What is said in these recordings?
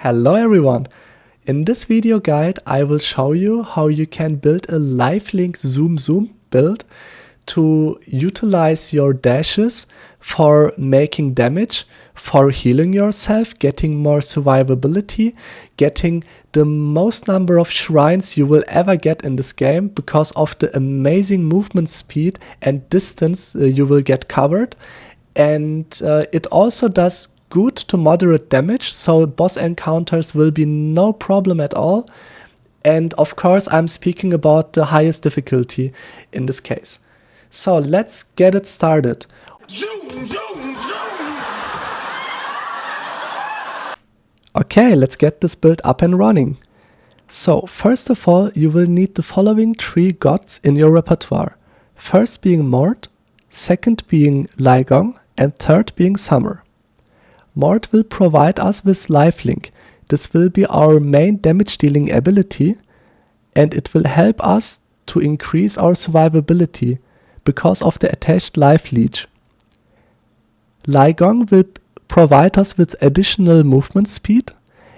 Hello everyone! In this video guide I will show you how you can build a Lifelink Zoom build to utilize your dashes for making damage, for healing yourself, getting more survivability, getting the most number of shrines you will ever get in this game because of the amazing movement speed and distance you will get covered. And it also does good to moderate damage, so boss encounters will be no problem at all. And of course I'm speaking about the highest difficulty in this case. So let's get it started. Zoom, zoom, zoom. Okay, let's get this build up and running. So first of all, you will need the following 3 gods in your repertoire. First being Mort, second being Lifelink, and third being Summer. Mort will provide us with Lifelink. This will be our main damage dealing ability, and it will help us to increase our survivability because of the attached life leech. Lifelink will provide us with additional movement speed,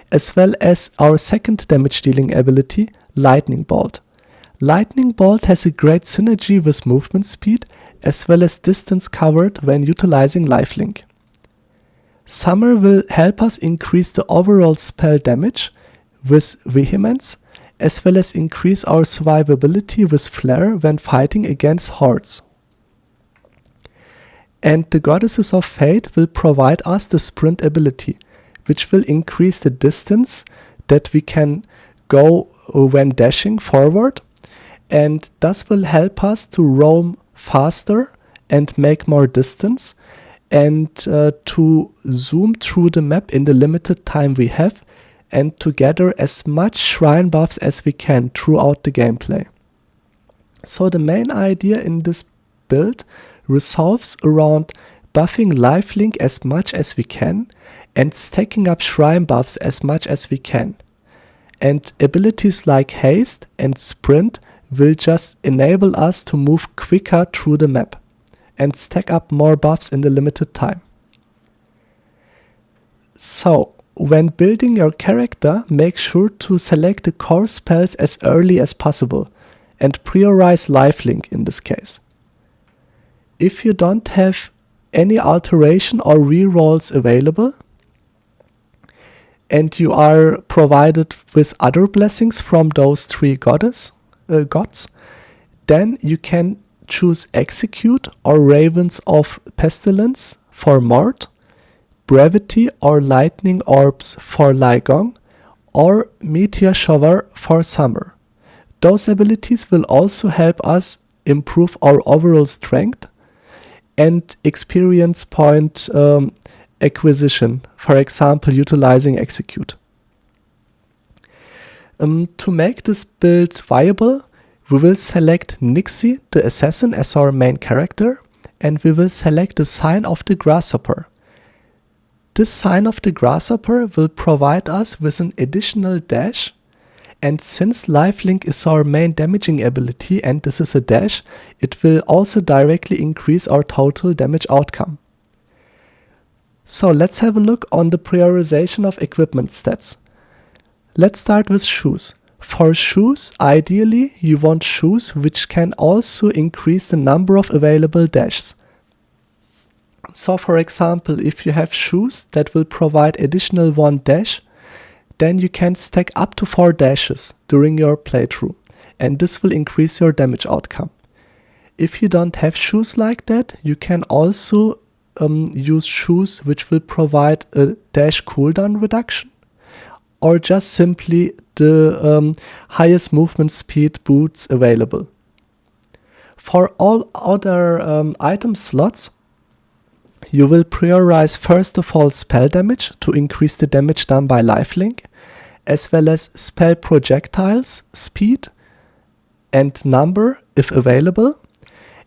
as well as our second damage dealing ability, Lightning Bolt. Lightning Bolt has a great synergy with movement speed, as well as distance covered when utilizing Lifelink. Summer will help us increase the overall spell damage with Vehemence, as well as increase our survivability with Flare when fighting against hordes. And the Goddesses of Fate will provide us the Sprint ability, which will increase the distance that we can go when dashing forward, and thus will help us to roam faster and make more distance, and to zoom through the map in the limited time we have, and to gather as much shrine buffs as we can throughout the gameplay. So the main idea in this build resolves around buffing Lifelink as much as we can and stacking up shrine buffs as much as we can. And abilities like Haste and Sprint will just enable us to move quicker through the map and stack up more buffs in the limited time. So, when building your character, make sure to select the core spells as early as possible and prioritize Lifelink in this case. If you don't have any alteration or rerolls available, and you are provided with other blessings from those 3 gods, then you can choose Execute or Ravens of Pestilence for Mort, Brevity or Lightning Orbs for Lifelink, or Meteor Shower for Summer. Those abilities will also help us improve our overall strength and experience point acquisition, for example utilizing Execute. To make this build viable, we will select Nixie, the assassin, as our main character, and we will select the Sign of the Grasshopper. This Sign of the Grasshopper will provide us with an additional dash, and since Lifelink is our main damaging ability and this is a dash, it will also directly increase our total damage outcome. So let's have a look on the prioritization of equipment stats. Let's start with shoes. For shoes, ideally you want shoes which can also increase the number of available dashes. So for example, if you have shoes that will provide additional 1 dash, then you can stack up to 4 dashes during your playthrough, and this will increase your damage outcome. If you don't have shoes like that, you can also use shoes which will provide a dash cooldown reduction, or just simply the highest movement speed boots available. For all other item slots, you will prioritize first of all spell damage to increase the damage done by Lifelink, as well as spell projectiles, speed, and number if available.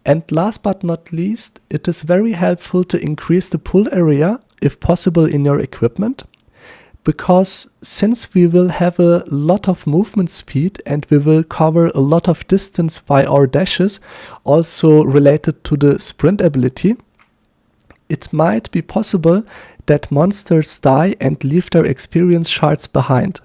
And last but not least, it is very helpful to increase the pull area if possible in your equipment, because since we will have a lot of movement speed and we will cover a lot of distance by our dashes, also related to the sprint ability, it might be possible that monsters die and leave their experience shards behind.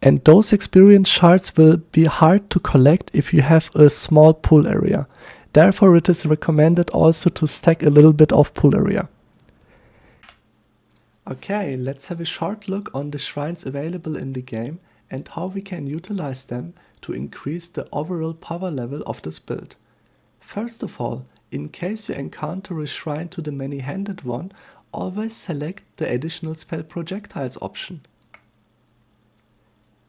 And those experience shards will be hard to collect if you have a small pool area. Therefore, it is recommended also to stack a little bit of pool area. Okay, let's have a short look on the shrines available in the game and how we can utilize them to increase the overall power level of this build. First of all, in case you encounter a shrine to the many-handed one, always select the additional spell projectiles option.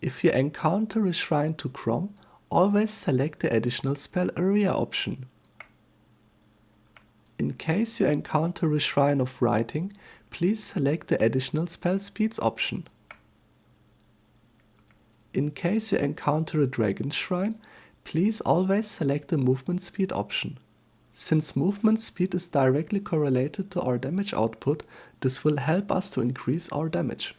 If you encounter a shrine to Crom, always select the additional spell area option. In case you encounter a shrine of writing, please select the additional spell speeds option. In case you encounter a dragon shrine, please always select the movement speed option. Since movement speed is directly correlated to our damage output, this will help us to increase our damage.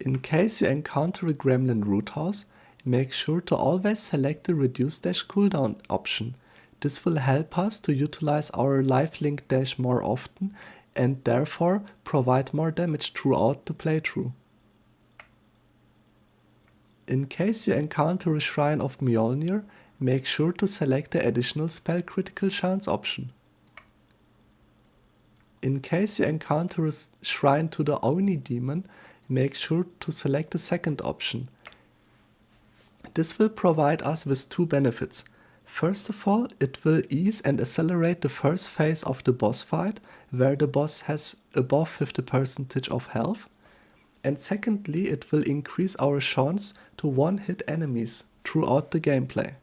In case you encounter a gremlin root house, make sure to always select the reduce dash cooldown option. This will help us to utilize our lifelink dash more often and therefore provide more damage throughout the playthrough. In case you encounter a shrine of Mjolnir, make sure to select the additional spell critical chance option. In case you encounter a shrine to the Oni demon, make sure to select the second option. This will provide us with two benefits. First of all, it will ease and accelerate the first phase of the boss fight, where the boss has above 50% of health. And secondly, it will increase our chance to one-hit enemies throughout the gameplay.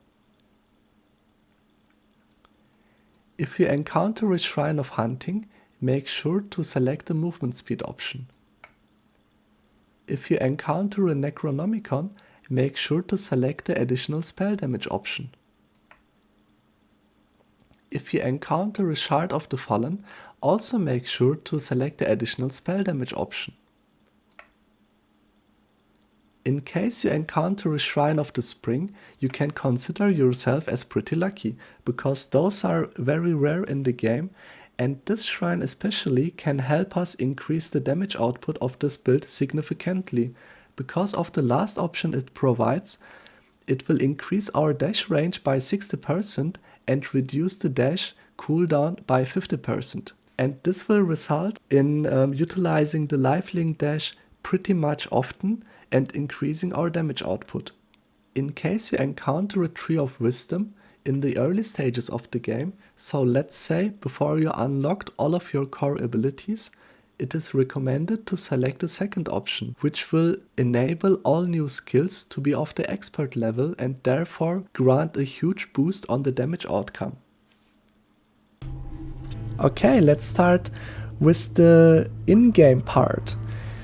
If you encounter a shrine of hunting, make sure to select the movement speed option. If you encounter a Necronomicon, make sure to select the additional spell damage option. If you encounter a Shard of the Fallen, also make sure to select the additional spell damage option. In case you encounter a Shrine of the Spring, you can consider yourself as pretty lucky, because those are very rare in the game, and this shrine especially can help us increase the damage output of this build significantly. Because of the last option it provides, it will increase our dash range by 60% and reduce the dash cooldown by 50%. And this will result in utilizing the lifelink dash pretty much often and increasing our damage output. In case you encounter a Tree of Wisdom in the early stages of the game, so let's say before you unlocked all of your core abilities, it is recommended to select the second option, which will enable all new skills to be of the expert level and therefore grant a huge boost on the damage outcome. Okay, let's start with the in-game part.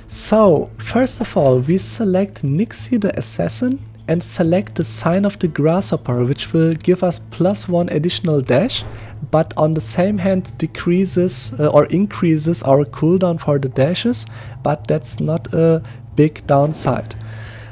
So, first of all, we select Nixie the Assassin and select the Sign of the Grasshopper, which will give us +1 additional dash, but on the same hand decreases or increases our cooldown for the dashes, but that's not a big downside.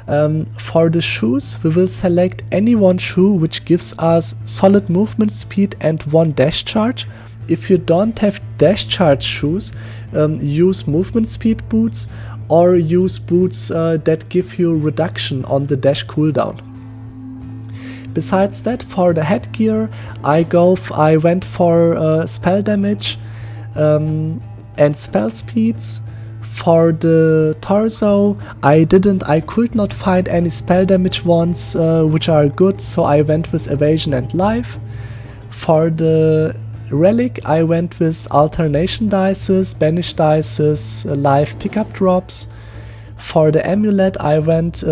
For the shoes, we will select any one shoe which gives us solid movement speed and 1 dash charge. If you don't have dash charge shoes, use movement speed boots or use boots that give you reduction on the dash cooldown. Besides that, for the headgear, I went for spell damage and spell speeds. For the torso, I could not find any spell damage ones which are good, so I went with evasion and life. For the relic, I went with alternation dices, banish dices, life pickup drops. For the amulet, I went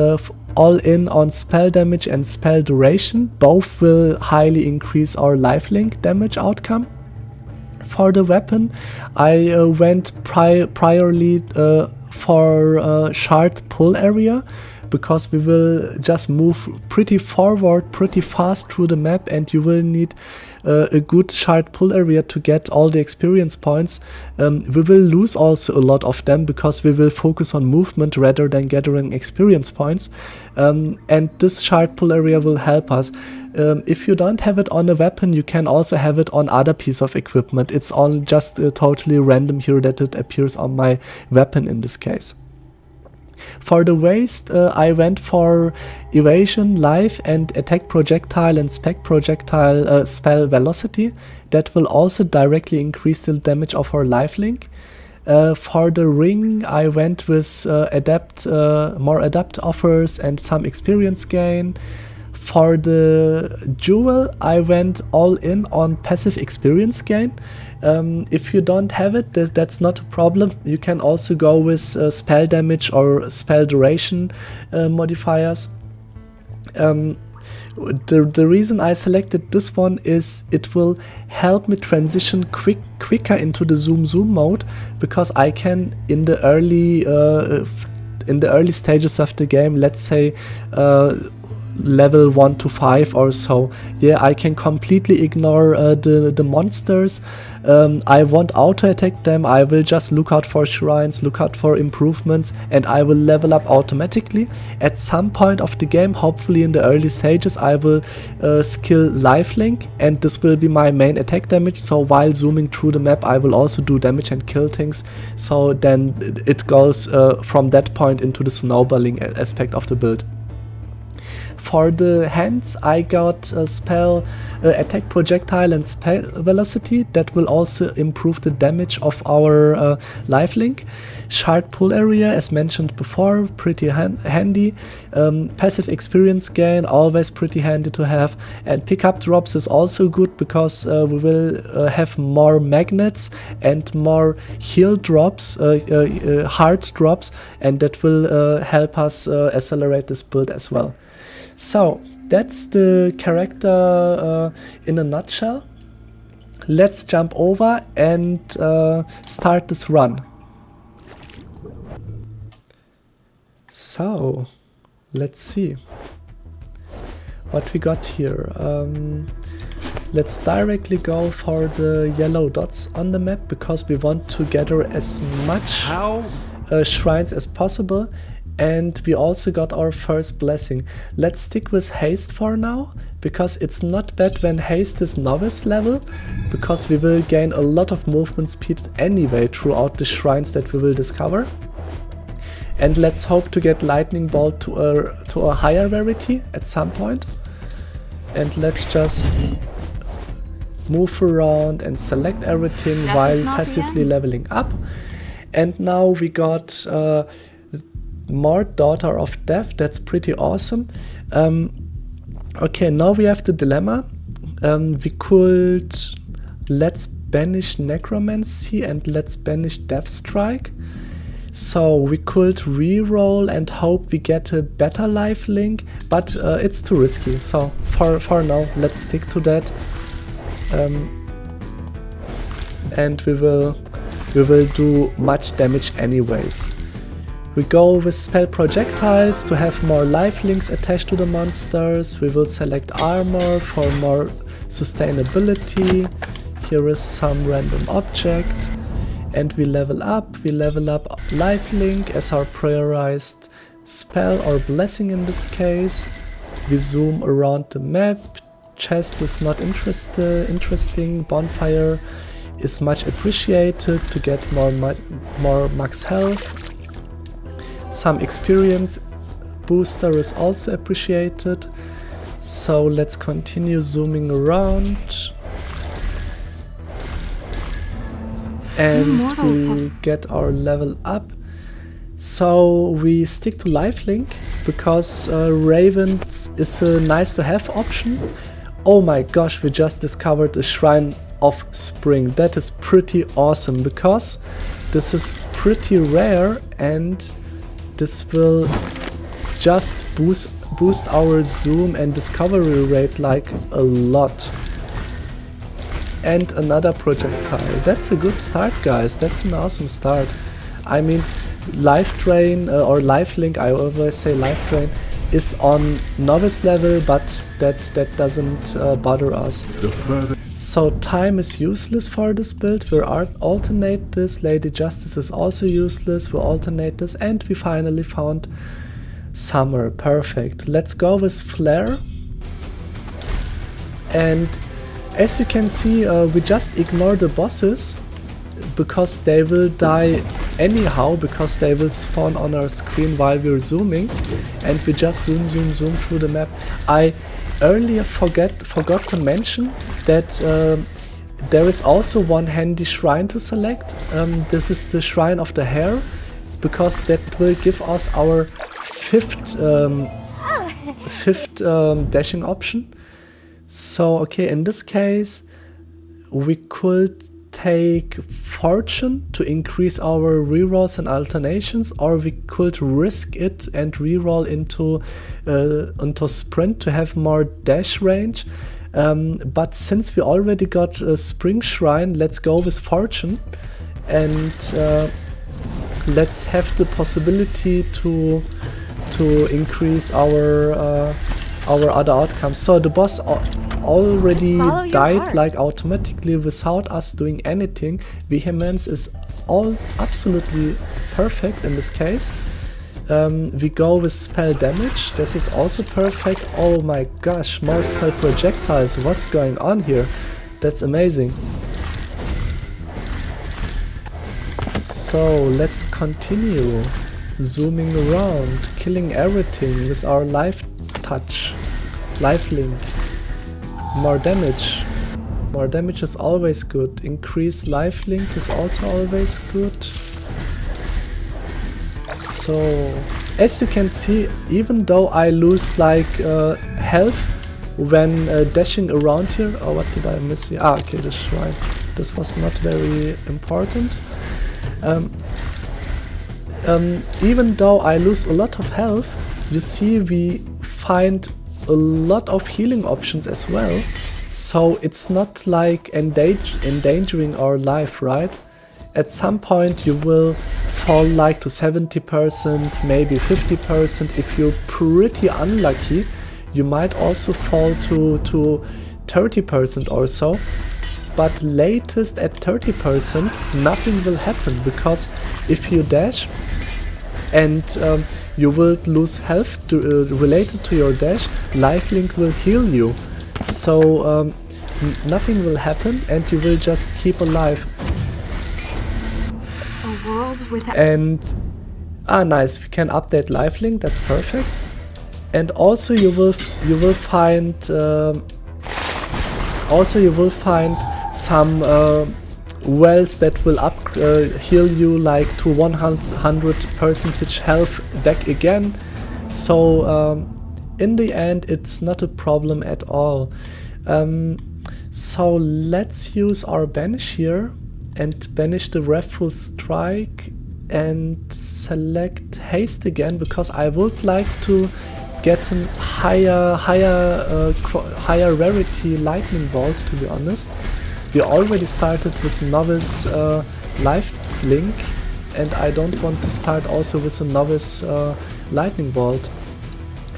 all in on spell damage and spell duration. Both will highly increase our lifelink damage outcome. For the weapon, I went priorly for shard pull area, because we will just move pretty forward, pretty fast through the map, and you will need a good shard pull area to get all the experience points. We will lose also a lot of them because we will focus on movement rather than gathering experience points, and this shard pull area will help us. If you don't have it on a weapon, you can also have it on other piece of equipment. It's all just totally random here that it appears on my weapon in this case. For the waste, I went for evasion, life, and attack projectile and spec projectile spell velocity. That will also directly increase the damage of our lifelink. For the ring, I went with more adapt offers and some experience gain. For the jewel, I went all in on passive experience gain. If you don't have it, that's not a problem. You can also go with spell damage or spell duration modifiers. The reason I selected this one is it will help me transition quicker into the zoom mode, because I can in the early stages of the game, let's say level 1 to 5 or so, yeah, I can completely ignore the monsters. I won't auto attack them. I will just look out for shrines, look out for improvements, and I will level up automatically. At some point of the game, hopefully in the early stages, I will skill lifelink, and this will be my main attack damage. So while zooming through the map, I will also do damage and kill things. So then it goes from that point into the snowballing aspect of the build. For the hands, I got a spell attack projectile and spell velocity that will also improve the damage of our lifelink. Shard pull area, as mentioned before, pretty handy. Passive experience gain, always pretty handy to have. And pickup drops is also good because we will have more magnets and more heal drops, heart drops, and that will help us accelerate this build as well. So that's the character in a nutshell. Let's jump over and start this run. So let's see what we got here. Let's directly go for the yellow dots on the map because we want to gather as much shrines as possible. And we also got our first blessing. Let's stick with haste for now, because it's not bad when haste is novice level, because we will gain a lot of movement speed anyway throughout the shrines that we will discover. And let's hope to get lightning bolt to a higher rarity at some point. And let's just move around and select everything while passively leveling up. And now we got more Daughter of Death. That's pretty awesome. Okay, now we have the dilemma. We could let's banish Necromancy and let's banish Death Strike. So we could re-roll and hope we get a better lifelink, but it's too risky. So for now, let's stick to that. And we will do much damage anyways. We go with spell projectiles to have more lifelinks attached to the monsters. We will select armor for more sustainability. Here is some random object. And we level up lifelink as our prioritized spell or blessing in this case. We zoom around the map. Chest is not interesting. Bonfire is much appreciated to get more max health. Some experience booster is also appreciated. So let's continue zooming around. And we get our level up. So we stick to lifelink because Ravens is a nice to have option. Oh my gosh, we just discovered a Shrine of Spring. That is pretty awesome because this is pretty rare and this will just boost our zoom and discovery rate like a lot. And another projectile. That's a good start, guys. That's an awesome start. I mean, life drain or lifelink, I always say life drain, is on novice level, but that doesn't bother us. So time is useless for this build. We'll alternate this. Lady Justice is also useless. We'll alternate this, and we finally found Summer. Perfect. Let's go with Flare. And as you can see, we just ignore the bosses because they will die anyhow, because they will spawn on our screen while we're zooming, and we just zoom through the map. I earlier forgot to mention that there is also one handy shrine to select. This is the Shrine of the Hare, because that will give us our fifth dashing option. So okay, in this case we could take Fortune to increase our rerolls and alternations, or we could risk it and reroll into Sprint to have more dash range. But since we already got a Spring Shrine, let's go with Fortune, and let's have the possibility to increase our other outcomes. So the boss already died like automatically without us doing anything. Vehemence is absolutely perfect in this case. We go with spell damage. This is also perfect. Oh my gosh, more spell projectiles. What's going on here? That's amazing. So let's continue zooming around, killing everything with our life touch, lifelink. More damage. More damage is always good. Increased lifelink is also always good. So, as you can see, even though I lose like health when dashing around here. Oh, what did I miss here? Ah, okay, the shrine. This was not very important. Even though I lose a lot of health, you see we find a lot of healing options as well, so it's not like endangering our life, right? At some point you will fall like to 70%, maybe 50%. If you're pretty unlucky, you might also fall to 30% or so, but latest at 30% nothing will happen, because if you dash and you will lose health related to your dash, lifelink will heal you. So nothing will happen and you will just keep alive. A world without... And nice, we can update lifelink, that's perfect. And also you will find some wells that will heal you like to 100% health back again. So in the end it's not a problem at all. So let's use our banish here and banish the Wrathful Strike and select haste again, because I would like to get a higher rarity lightning bolt, to be honest. We already started with novice lifelink, and I don't want to start also with a novice lightning bolt.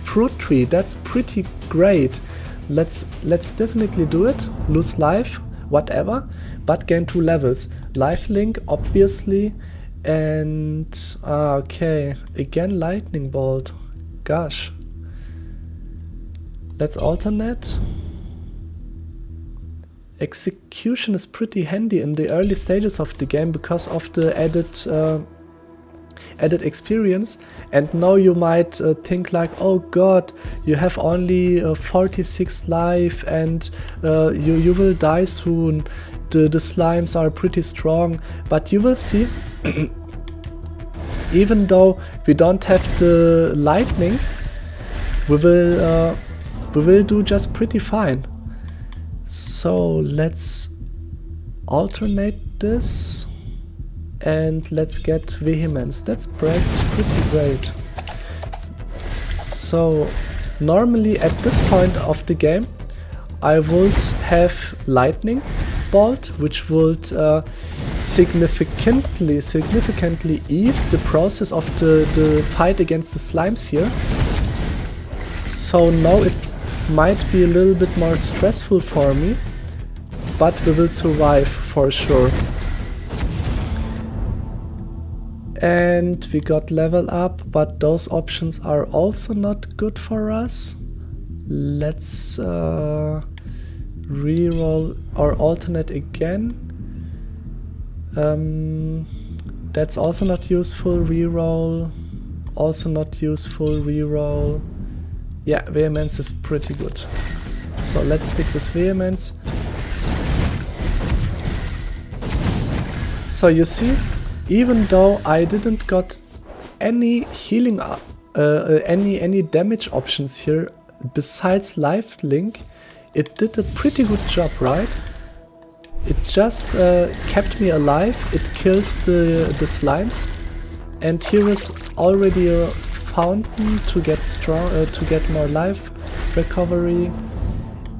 Fruit tree, that's pretty great. Let's definitely do it. Lose life, whatever, but gain 2 levels. Lifelink, obviously, and okay, again lightning bolt. Gosh. Let's alternate. Execution is pretty handy in the early stages of the game because of the added experience. And now you might think like, oh god, you have only 46 life and you will die soon. The slimes are pretty strong, but you will see, even though we don't have the lightning, we will do just pretty fine. So let's alternate this and let's get vehemence. That's pretty great. So normally at this point of the game I would have lightning bolt, which would significantly ease the process of the fight against the slimes here. So now it might be a little bit more stressful for me, but we will survive for sure. And we got level up, but those options are also not good for us. Let's reroll or alternate again. That's also not useful. Reroll, also not useful. Reroll. Yeah, vehemence is pretty good. So let's stick with vehemence. So you see, even though I didn't got any healing, any damage options here besides Lifelink, it did a pretty good job, right? It just kept me alive. It killed the slimes, and here is already a fountain to get strong, to get more life recovery,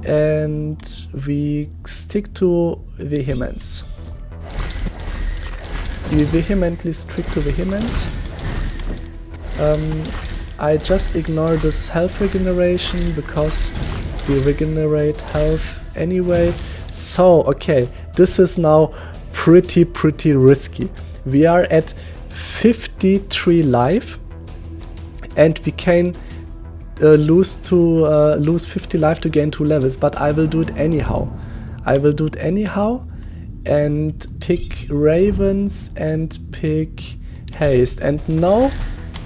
and we stick to vehemence. We vehemently stick to vehemence. I just ignore this health regeneration because we regenerate health anyway. So, okay, this is now pretty risky. We are at 53 life, and we can lose 50 life to gain 2 levels, but I will do it anyhow. And pick ravens and pick haste. And now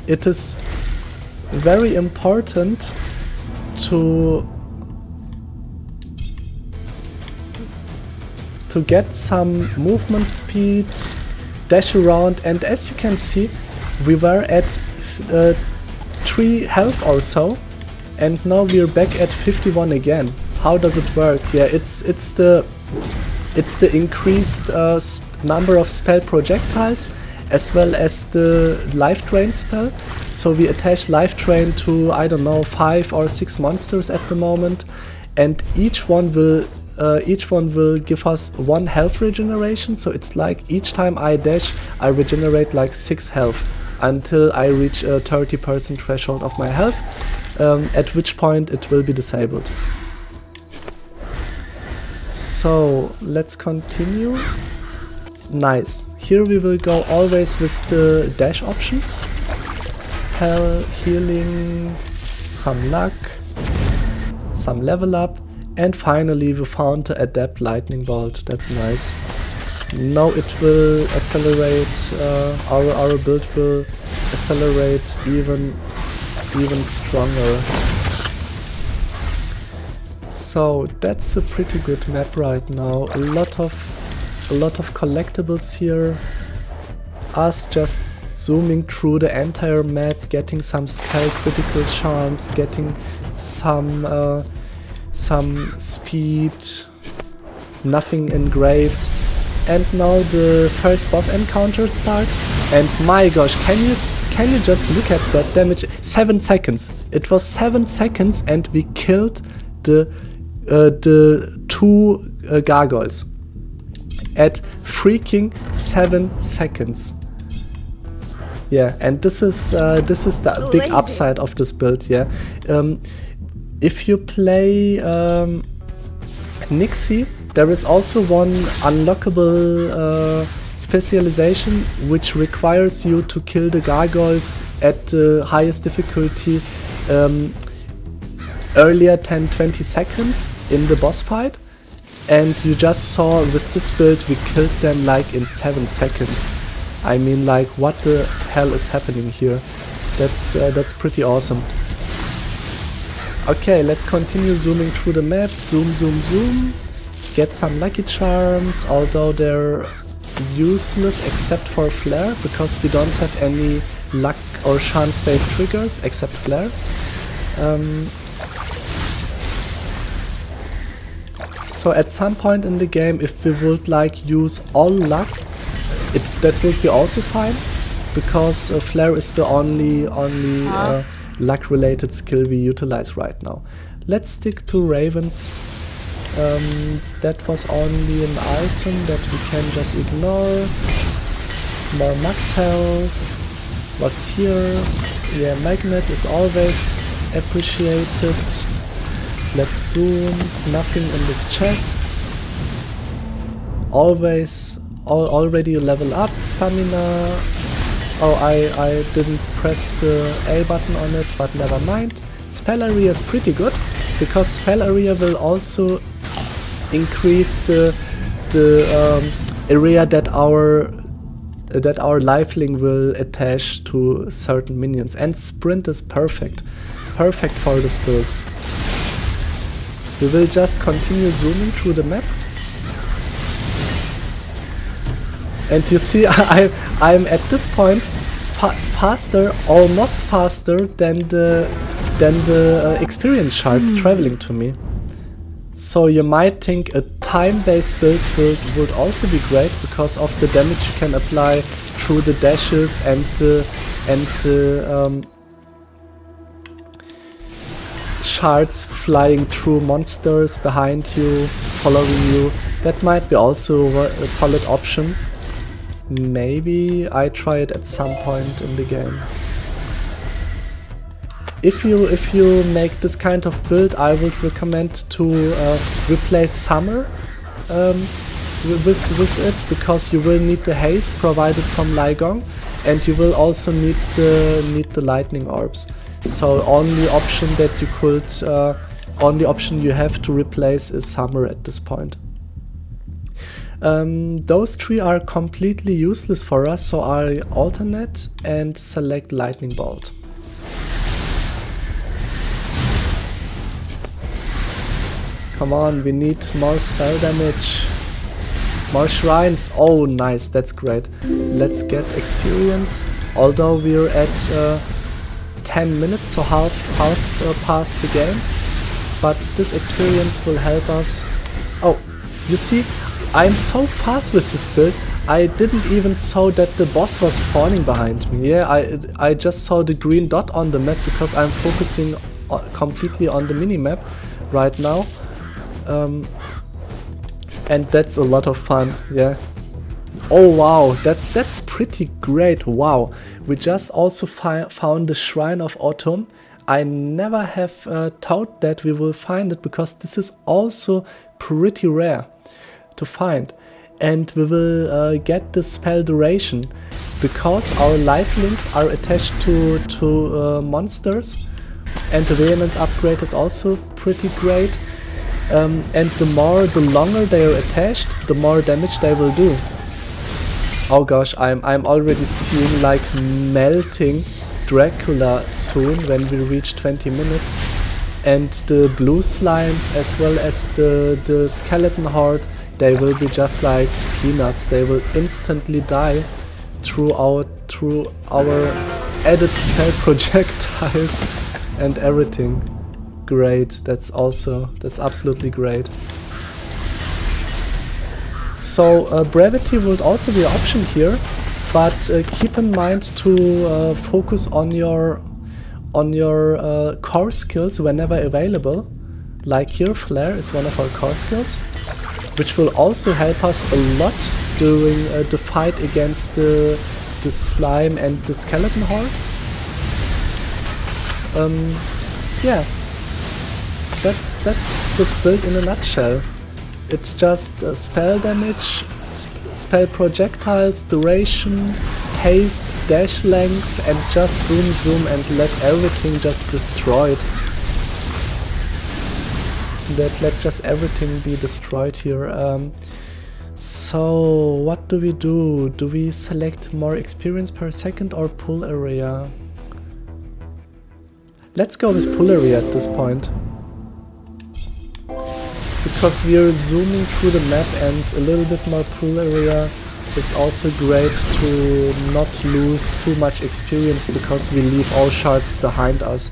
it is very important to get some movement speed, dash around, and as you can see, we were at 3 health or so, and now we're back at 51 again. How does it work? Yeah, it's the increased number of spell projectiles as well as the life drain spell. So we attach life drain to, I don't know, 5 or 6 monsters at the moment, and each one will give us 1 health regeneration. So it's like each time I dash, I regenerate like 6 health until I reach a 30% threshold of my health, at which point it will be disabled. So let's continue. Nice. Here we will go always with the dash option. Healing, some luck, some level up, and finally we found the adept lightning bolt. That's nice. Now it will accelerate, our build will accelerate even stronger. So that's a pretty good map right now. A lot of collectibles here. Us just zooming through the entire map, getting some spell critical chance, getting some speed, nothing in graves, and now the first boss encounter starts. And my gosh, can you just look at that damage? 7 seconds. It was 7 seconds, and we killed the 2 gargoyles at freaking 7 seconds. Yeah, and this is the big upside of this build. Yeah, if you play Nixie, there is also one unlockable specialization which requires you to kill the gargoyles at the highest difficulty earlier than 20 seconds in the boss fight, and you just saw with this build we killed them like in 7 seconds. I mean, like, what the hell is happening here? That's pretty awesome. Okay, let's continue zooming through the map. Zoom, zoom, zoom. Get some lucky charms, although they're useless except for flare, because we don't have any luck or chance-based triggers except flare. So at some point in the game, if we would like use all luck, that would be also fine, because flare is the only luck related skill we utilize right now. Let's stick to ravens. That was only an item that we can just ignore. More max health. What's here? Yeah, magnet is always appreciated. Let's zoom. Nothing in this chest. Already level up. Stamina. Oh, I didn't press the A button on it, but never mind. Spell area is pretty good, because spell area will also increase the area that our lifelink will attach to certain minions. And sprint is perfect for this build. We will just continue zooming through the map. And you see, I'm at this point faster, almost faster than the experience shards traveling to me. So you might think a time-based build would also be great, because of the damage you can apply through the dashes and the shards flying through monsters behind you, following you. That might be also a solid option. Maybe I try it at some point in the game. If you make this kind of build, I would recommend to replace summer with it, because you will need the haste provided from Ligong, and you will also need the lightning orbs. So only option you have to replace is summer at this point. Those three are completely useless for us, so I alternate and select lightning bolt. Come on, we need more spell damage. More shrines. Oh, nice, that's great. Let's get experience. Although we're at 10 minutes, so half past the game. But this experience will help us. Oh, you see, I'm so fast with this build. I didn't even saw that the boss was spawning behind me. Yeah, I just saw the green dot on the map, because I'm focusing completely on the mini-map right now. And that's a lot of fun, yeah. Oh wow, that's pretty great, wow. We just also found the Shrine of Autumn. I never have thought that we will find it, because this is also pretty rare to find. And we will get the spell duration, because our lifelinks are attached to monsters, and the Vehemence upgrade is also pretty great. And the longer they are attached, the more damage they will do. Oh gosh, I'm already seeing like melting Dracula soon when we reach 20 minutes. And the blue slimes as well as the skeleton horde, they will be just like peanuts. They will instantly die through our added spell projectiles and everything. Great, that's absolutely great. So brevity would also be an option here, but keep in mind to focus on your core skills whenever available. Like here, Flare is one of our core skills, which will also help us a lot during the fight against the slime and the skeleton horde. Yeah. That's this build in a nutshell. It's just spell damage, spell projectiles, duration, haste, dash length, and just zoom and let everything just destroyed. Let just everything be destroyed here. So what do we do? Do we select more experience per second or pull area? Let's go with pull area at this point. Because we are zooming through the map, and a little bit more pull area is also great to not lose too much experience, because we leave all shards behind us.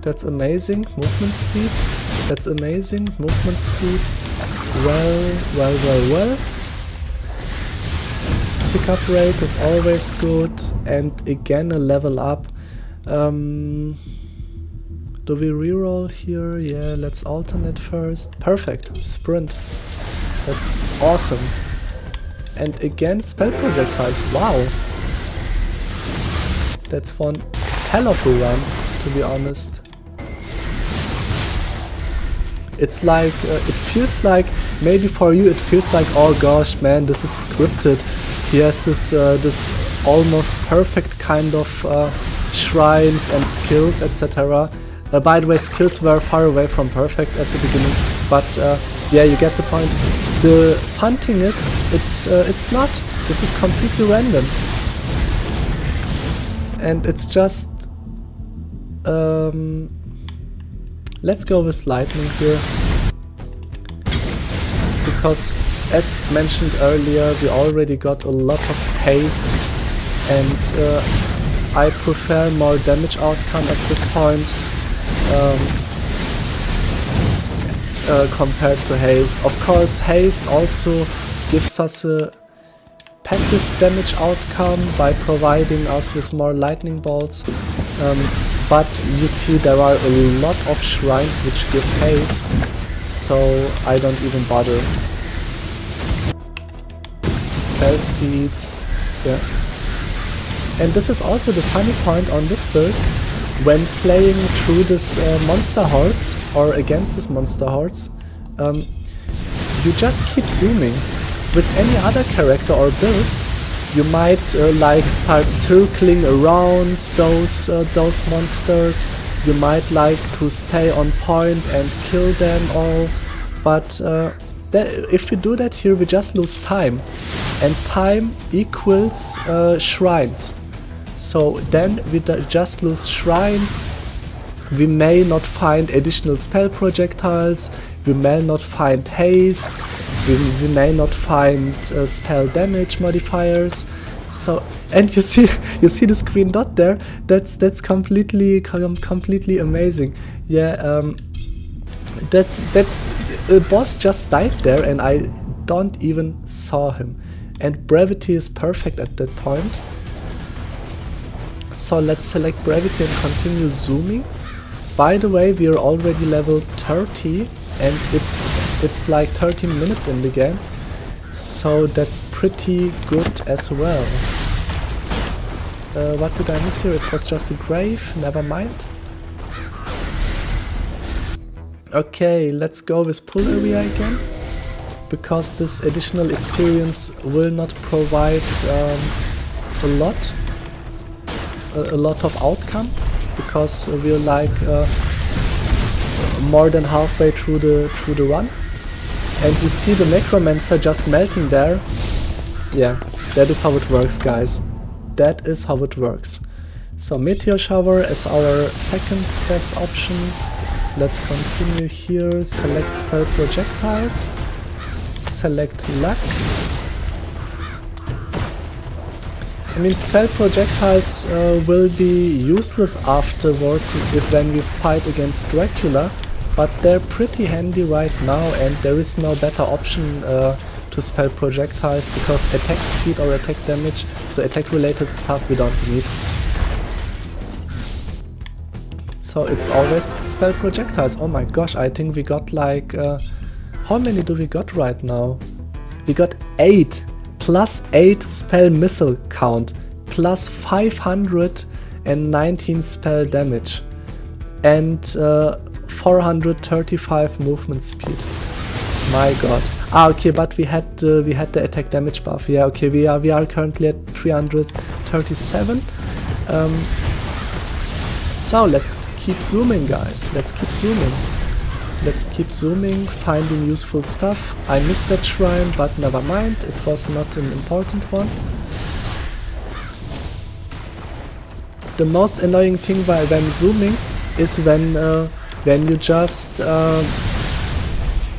That's amazing, movement speed. That's amazing, movement speed. Well. Pickup rate is always good, and again a level up. Do we reroll here? Yeah, let's alternate first. Perfect. Sprint. That's awesome. And again, spell projectiles. Wow. That's one hell of a run, to be honest. It's like, it feels like, maybe for you it feels like, oh gosh, man, this is scripted. He has this, this almost perfect kind of shrines and skills, etc. By the way, skills were far away from perfect at the beginning, but yeah, you get the point. The fun thing is, it's not. This is completely random, and it's just. Let's go with lightning here, because as mentioned earlier, we already got a lot of haste, and I prefer more damage outcome at this point compared to haste. Of course, haste also gives us a passive damage outcome by providing us with more lightning bolts. But you see there are a lot of shrines which give haste, so I don't even bother. Spell speeds, yeah. And this is also the funny point on this build. When playing through this monster hordes, or against this monster hordes, you just keep zooming. With any other character or build, you might like start circling around those monsters. You might like to stay on point and kill them all. But if we do that here, we just lose time. And time equals shrines. So then we just lose shrines. We may not find additional spell projectiles. We may not find haste. We may not find spell damage modifiers. So, and you see this green dot there. That's completely amazing. Yeah, that boss just died there, and I don't even saw him. And brevity is perfect at that point. So let's select brevity and continue zooming. By the way, we are already level 30, and it's like 13 minutes in the game, so that's pretty good as well. What did I miss here? It was just a grave, never mind. Okay, let's go with pool area again, because this additional experience will not provide a lot of outcome, because we're like more than halfway through the run, and you see the Necromancer just melting there. Yeah, that is how it works, guys. That is how it works. So Meteor Shower is our second best option. Let's continue here. Select spell projectiles. Select luck. I mean, spell projectiles will be useless afterwards when we fight against Dracula, but they're pretty handy right now, and there is no better option to spell projectiles, because attack speed or attack damage, so attack related stuff, we don't need. So it's always spell projectiles. Oh my gosh, I think we got like... how many do we got right now? We got 8. Plus 8 spell missile count, plus 519 spell damage, and 435 movement speed. My god. Ah, okay, but we had the attack damage buff. Yeah, okay, we are currently at 337. So let's keep zooming, guys. Let's keep zooming. Let's keep zooming, finding useful stuff. I missed that shrine, but never mind, it was not an important one. The most annoying thing when zooming is when you just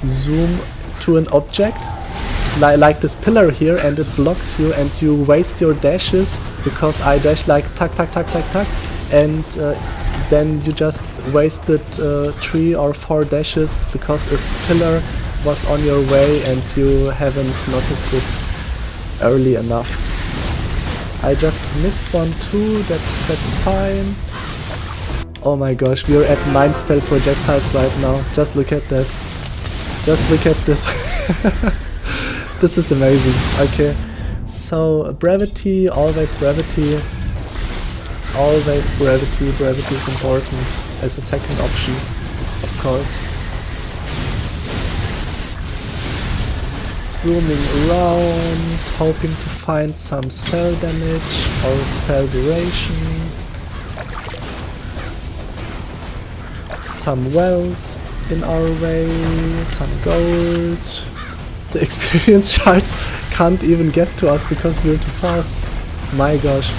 zoom to an object, like this pillar here, and it blocks you, and you waste your dashes, because I dash like tuck, and then you just wasted 3 or 4 dashes because a pillar was on your way and you haven't noticed it early enough. I just missed one too, that's fine. Oh my gosh, we are at 9 spell projectiles right now. Just look at that. Just look at this. This is amazing. Okay. So brevity, always brevity. Always brevity. Brevity is important as a second option, of course. Zooming around, hoping to find some spell damage or spell duration. Some wells in our way, some gold. The experience shards can't even get to us because we're too fast. My gosh.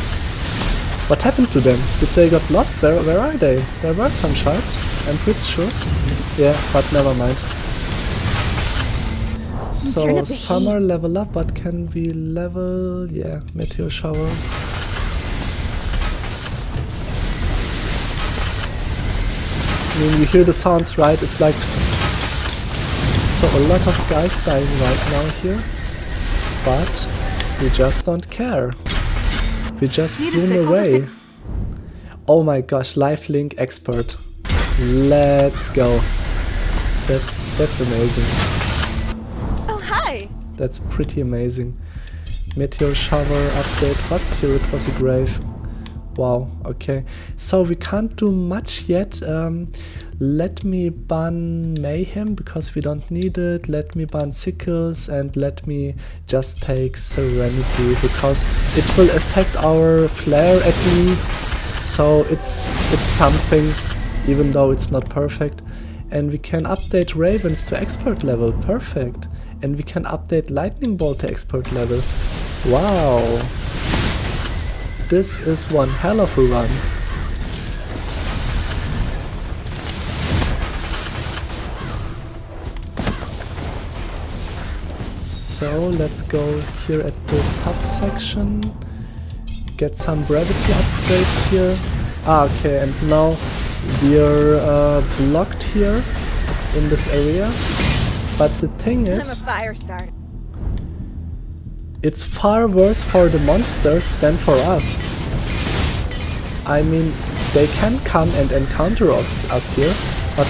What happened to them? Did they got lost? Where are they? There were some shards, I'm pretty sure. Yeah, but never mind. So some are level up, but can we level? Yeah, meteor shower. I mean, you hear the sounds, right? It's like pss, pss, pss, pss, pss. So a lot of guys dying right now here, but we just don't care. We just zoom away. Oh my gosh, Lifelink expert. Let's go. That's amazing. Oh hi. That's pretty amazing. Meteor shower update. What's here? It was a grave. Wow, okay. So we can't do much yet. Let me ban Mayhem because we don't need it. Let me ban Sickles and let me just take Serenity because it will affect our flare at least. So it's something, even though it's not perfect. And we can update Ravens to expert level. Perfect. And we can update Lightning Bolt to expert level. Wow. This is one hell of a run. So let's go here at the top section. Get some brevity upgrades here. Ah, okay, and now we're blocked here in this area. But the thing is, I'm a fire start. It's far worse for the monsters than for us. I mean, they can come and encounter us here, but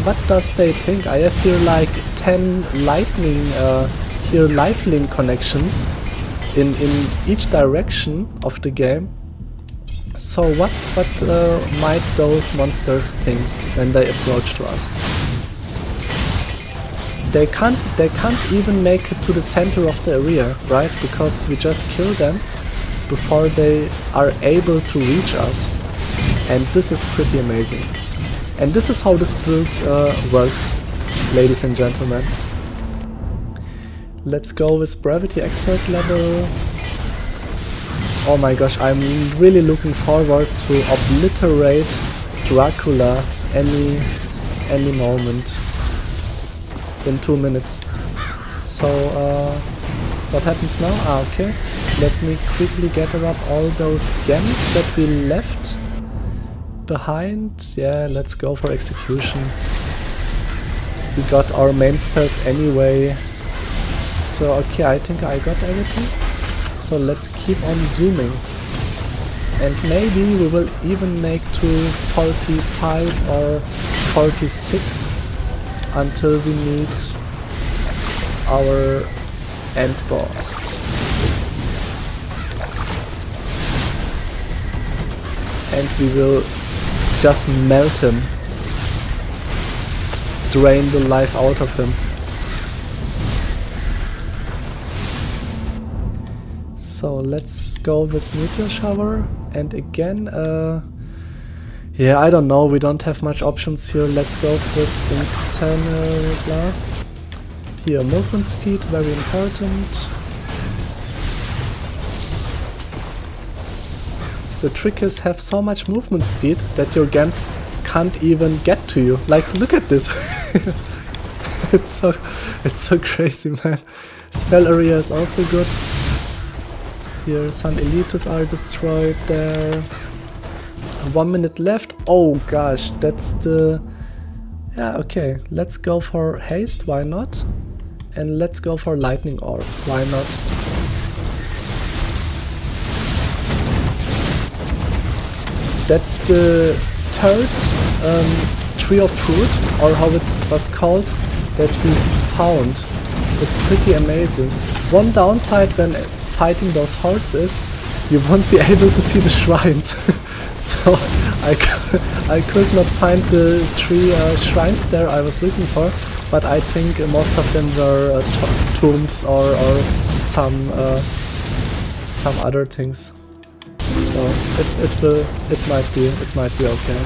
what does they think? I have here like 10 lightning here lifelink connections in each direction of the game. So what might those monsters think when they approach to us? They can't even make it to the center of the area, right? Because we just kill them before they are able to reach us. And this is pretty amazing. And this is how this build works, ladies and gentlemen. Let's go with brevity expert level. Oh my gosh, I'm really looking forward to obliterate Dracula any moment. In 2 minutes. So what happens now? Ah, okay. Let me quickly gather up all those gems that we left behind. Yeah, let's go for execution. We got our main spells anyway. So okay, I think I got everything. So let's keep on zooming. And maybe we will even make to 45 or 46 until we meet our end boss. And we will just melt him. Drain the life out of him. So let's go with meteor shower. And again, yeah, I don't know, we don't have much options here. Let's go with Insanity. Here, movement speed, very important. The trick is have so much movement speed that your gems can't even get to you. Like, look at this. it's so crazy, man. Spell area is also good. Here, some elites are destroyed there. 1 minute left. Oh gosh, that's the... Yeah, okay. Let's go for haste, why not? And let's go for lightning orbs, why not? That's the third tree of fruit, or how it was called, that we found. It's pretty amazing. One downside when fighting those hordes is you won't be able to see the shrines. So I could not find the 3 shrines there I was looking for, but I think most of them were tombs or some other things. So it might be okay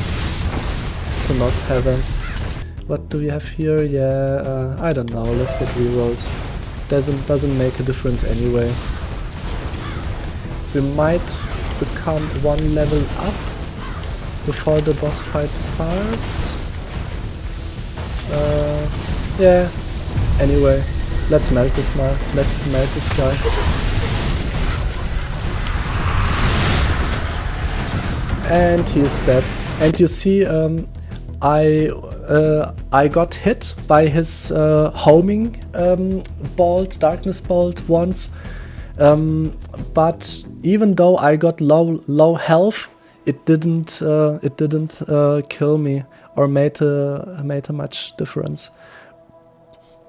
to not have them. What do we have here? Yeah, I don't know. Let's get rerolls. Doesn't make a difference anyway. We might become 1 level up before the boss fight starts. Yeah. Anyway, let's melt this guy. And he's dead. And you see, I got hit by his homing darkness bolt once, but even though I got low health, it didn't kill me or made a much difference.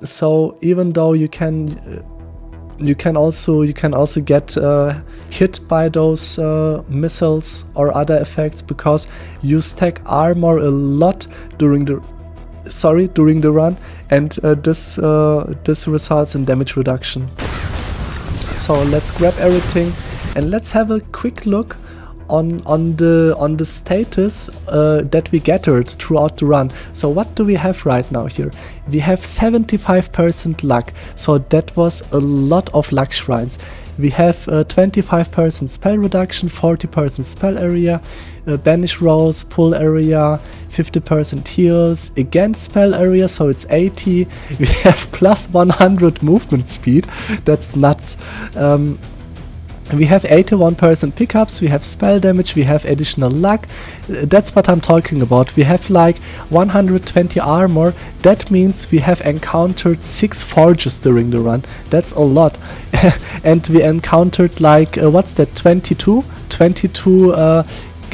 So even though you can also get hit by those missiles or other effects, because you stack armor a lot during the run, and this results in damage reduction. So let's grab everything and let's have a quick look on the status that we gathered throughout the run. So what do we have right now here? We have 75% luck, so that was a lot of luck shrines. We have 25% spell reduction, 40% spell area, banish rolls, pull area, 50% heals, again spell area, so it's 80. We have plus 100 movement speed, that's nuts. We have 81% pickups, we have spell damage, we have additional luck. That's what I'm talking about. We have like 120 armor. That means we have encountered 6 forges during the run. That's a lot. And we encountered like, what's that, 22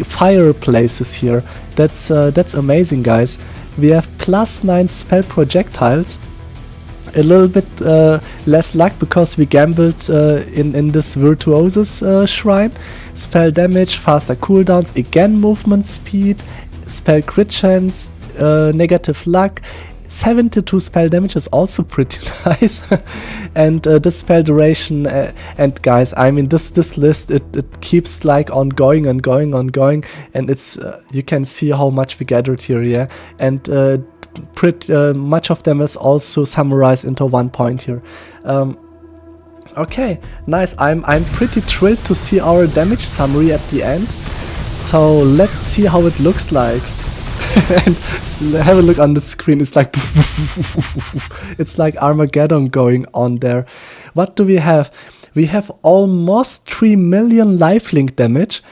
fireplaces here. That's amazing, guys. We have plus 9 spell projectiles. A little bit less luck because we gambled in this Virtuosus shrine. Spell damage, faster cooldowns, again movement speed, spell crit chance, negative luck. 72 spell damage is also pretty nice. And this spell duration, and guys, I mean this list, it keeps like on going, and it's you can see how much we gathered here, yeah. And pretty much of them is also summarized into 1 point here. Okay, nice. I'm pretty thrilled to see our damage summary at the end. So let's see how it looks like. And have a look on the screen. It's like it's like Armageddon going on there. What do we have? We have almost 3 million lifelink damage.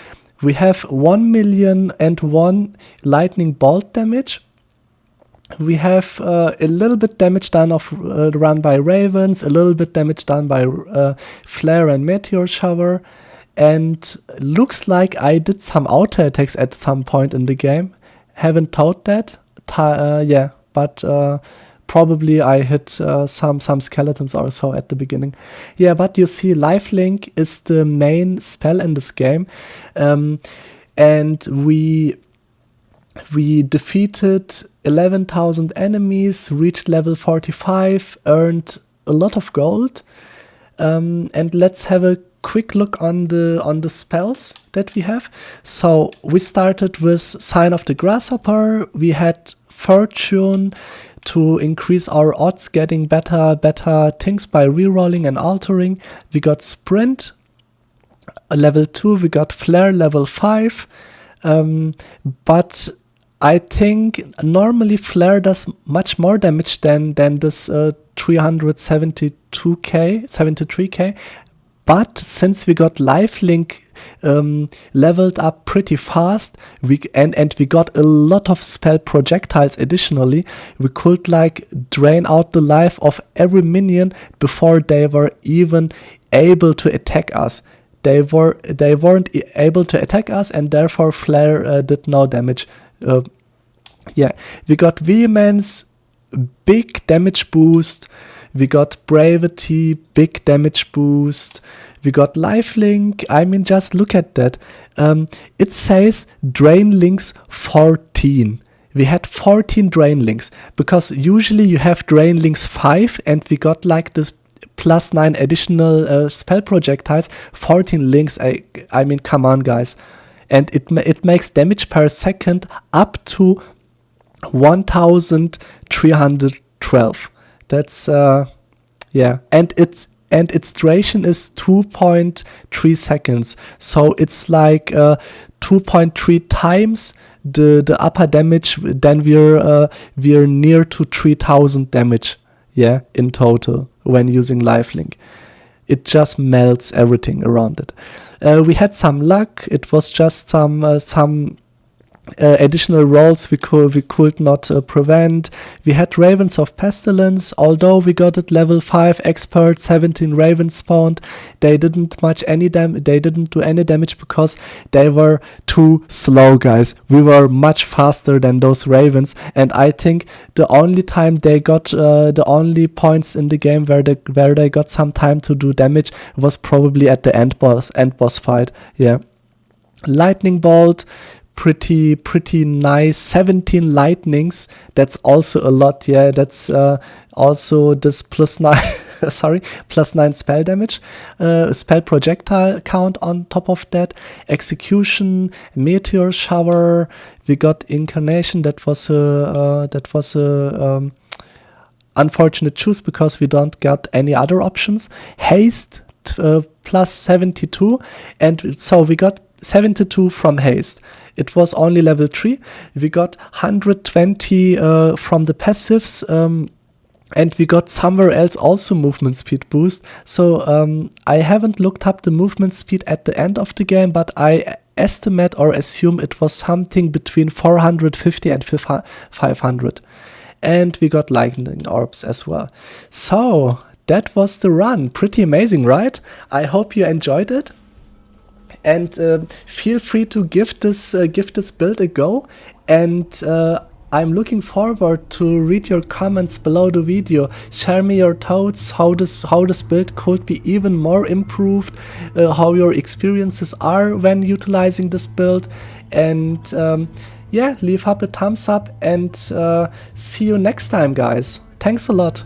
We have 1,000,001 lightning bolt damage. We have a little bit damage done run by ravens, a little bit damage done by flare and meteor shower, and looks like I did some auto attacks at some point in the game. Haven't told that, yeah, but probably I hit some skeletons or so at the beginning. Yeah, but you see, lifelink is the main spell in this game, and we defeated 11,000 enemies, reached level 45, earned a lot of gold. And let's have a quick look on the spells that we have. So we started with Sign of the Grasshopper. We had Fortune to increase our odds, getting better things by rerolling and altering. We got Sprint, level 2. We got Flare, level 5. But I think normally Flare does much more damage than this 73k. But since we got Lifelink leveled up pretty fast, and we got a lot of spell projectiles additionally, we could like drain out the life of every minion before they were even able to attack us. They weren't able to attack us, and therefore Flare did no damage Uh, yeah, we got vehemence, big damage boost. We got bravity, big damage boost. We got lifelink. I mean, just look at that. It says drain links 14. We had 14 drain links because usually you have drain links 5, and we got like this +9 additional spell projectiles. 14 links. I mean, come on, guys. And it makes damage per second up to 1312. That's yeah, and its duration is 2.3 seconds. So it's like 2.3 times the upper damage. Then we're near to 3000 damage. Yeah, in total when using lifelink. It just melts everything around it. We had some luck. It was just some additional rolls we could not prevent. We had Ravens of Pestilence, although we got it level 5 expert. 17 ravens spawned. They didn't do any damage because they were too slow, guys. We were much faster than those ravens, and I think the only time they got the only points in the game where they got some time to do damage was probably at the end boss fight. Yeah. Lightning bolt, pretty nice. 17 lightnings, that's also a lot. Yeah, that's also this +9 sorry, +9 spell damage, spell projectile count on top of that. Execution, meteor shower. We got incarnation. That was a unfortunate choose because we don't get any other options. Haste, +72, and so we got 72 from haste. It was only level 3. We got 120 from the passives, and we got somewhere else also movement speed boost. So I haven't looked up the movement speed at the end of the game, but I estimate or assume it was something between 450 and 500. And we got lightning orbs as well. So that was the run. Pretty amazing, right? I hope you enjoyed it. And feel free to give this build a go. And I'm looking forward to read your comments below the video. Share me your thoughts, how this build could be even more improved, how your experiences are when utilizing this build. And yeah, leave up a thumbs up, and see you next time, guys. Thanks a lot.